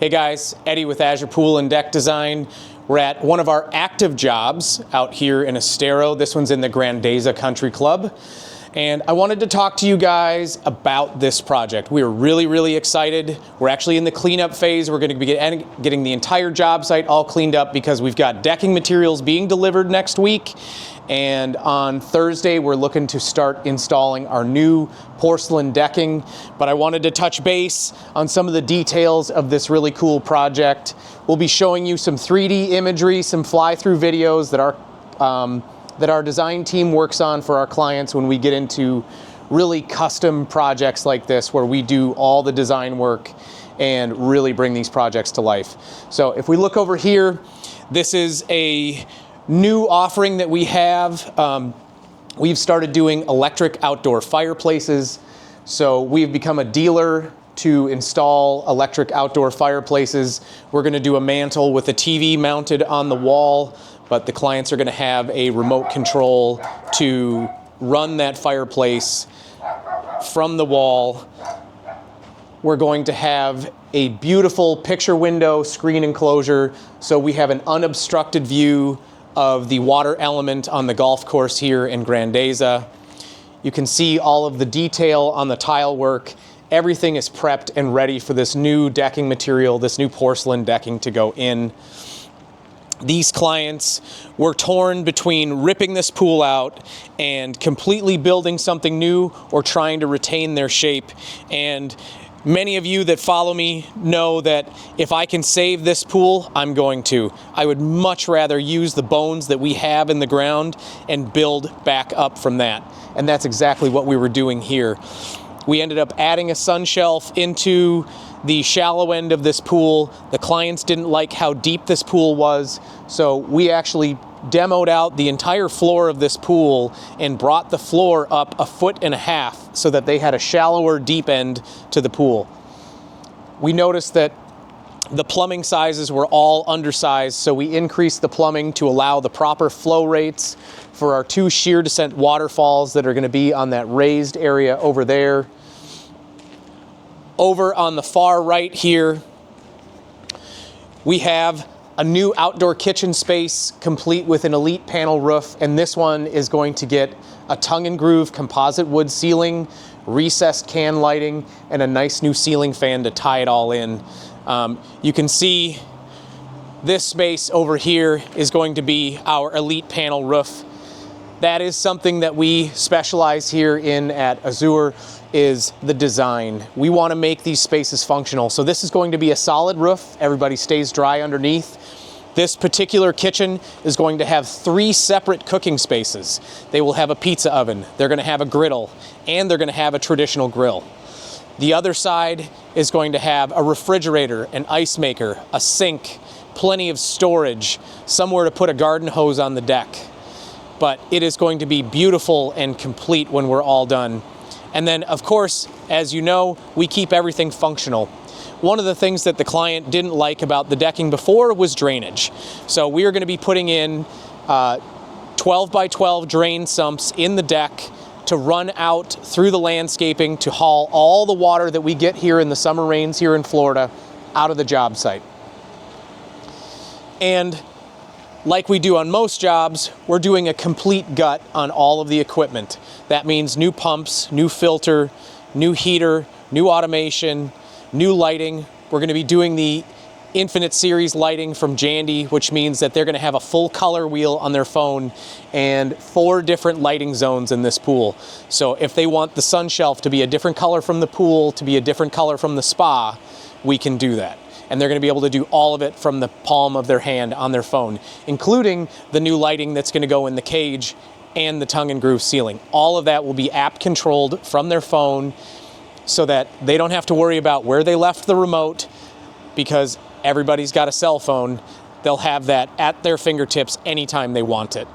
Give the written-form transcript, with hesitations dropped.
Hey guys, Eddie with Azure Pool and Deck Design. We're at one of our active jobs out here in Estero. This one's in the Grandeza Country Club. And I wanted to talk to you guys about this project. We are really excited. We're actually in the cleanup phase. We're going to be getting the entire job site all cleaned up because we've got decking materials being delivered next week. And on Thursday, we're looking to start installing our new porcelain decking. But I wanted to touch base on some of the details of this really cool project. We'll be showing you some 3D imagery, some fly-through videos that our design team works on for our clients when we get into really custom projects like this, where we do all the design work and really bring these projects to life. So if we look over here, this is a new offering that we have. We've started doing electric outdoor fireplaces. So we've become a dealer to install electric outdoor fireplaces. We're going to do a mantle with a TV mounted on the wall, but the clients are going to have a remote control to run that fireplace from the wall. We're going to have a beautiful picture window screen enclosure, so we have an unobstructed view of the water element on the golf course here in Grandeza. You can see all of the detail on the tile work. Everything is prepped and ready for this new decking material, this new porcelain decking to go in. These clients were torn between ripping this pool out and completely building something new or trying to retain their shape. And many of you that follow me know that if I can save this pool, I'm going to. I would much rather use the bones that we have in the ground and build back up from that. And that's exactly what we were doing here. We ended up adding a sun shelf into the shallow end of this pool. The clients didn't like how deep this pool was, so we actually demoed out the entire floor of this pool and brought the floor up 1.5 feet so that they had a shallower deep end to the pool. We noticed that the plumbing sizes were all undersized, so we increased the plumbing to allow the proper flow rates for our 2 shear descent waterfalls that are going to be on that raised area over there. Over on the far right here, we have a new outdoor kitchen space complete with an elite panel roof, and this one is going to get a tongue and groove composite wood ceiling, recessed can lighting, and a nice new ceiling fan to tie it all in. You can see this space over here is going to be our elite panel roof. That is something that we specialize here in at Azure, is the design. We want to make these spaces functional. So this is going to be a solid roof. Everybody stays dry underneath. This particular kitchen is going to have 3 separate cooking spaces. They will have a pizza oven, they're going to have a griddle, and they're going to have a traditional grill. The other side is going to have a refrigerator, an ice maker, a sink, plenty of storage, somewhere to put a garden hose on the deck. But it is going to be beautiful and complete when we're all done. And then, of course, as you know, we keep everything functional. One of the things that the client didn't like about the decking before was drainage. So we are going to be putting in 12 by 12 drain sumps in the deck to run out through the landscaping to haul all the water that we get here in the summer rains here in Florida out of the job site. And like we do on most jobs, we're doing a complete gut on all of the equipment. That means new pumps, new filter, new heater, new automation, new lighting. We're going to be doing the Infinite Series lighting from Jandy, which means that they're going to have a full color wheel on their phone and 4 different lighting zones in this pool. So if they want the sun shelf to be a different color from the pool, to be a different color from the spa, we can do that. And they're going to be able to do all of it from the palm of their hand on their phone, including the new lighting that's going to go in the cage and the tongue and groove ceiling. All of that will be app controlled from their phone so that they don't have to worry about where they left the remote, because everybody's got a cell phone. They'll have that at their fingertips anytime they want it.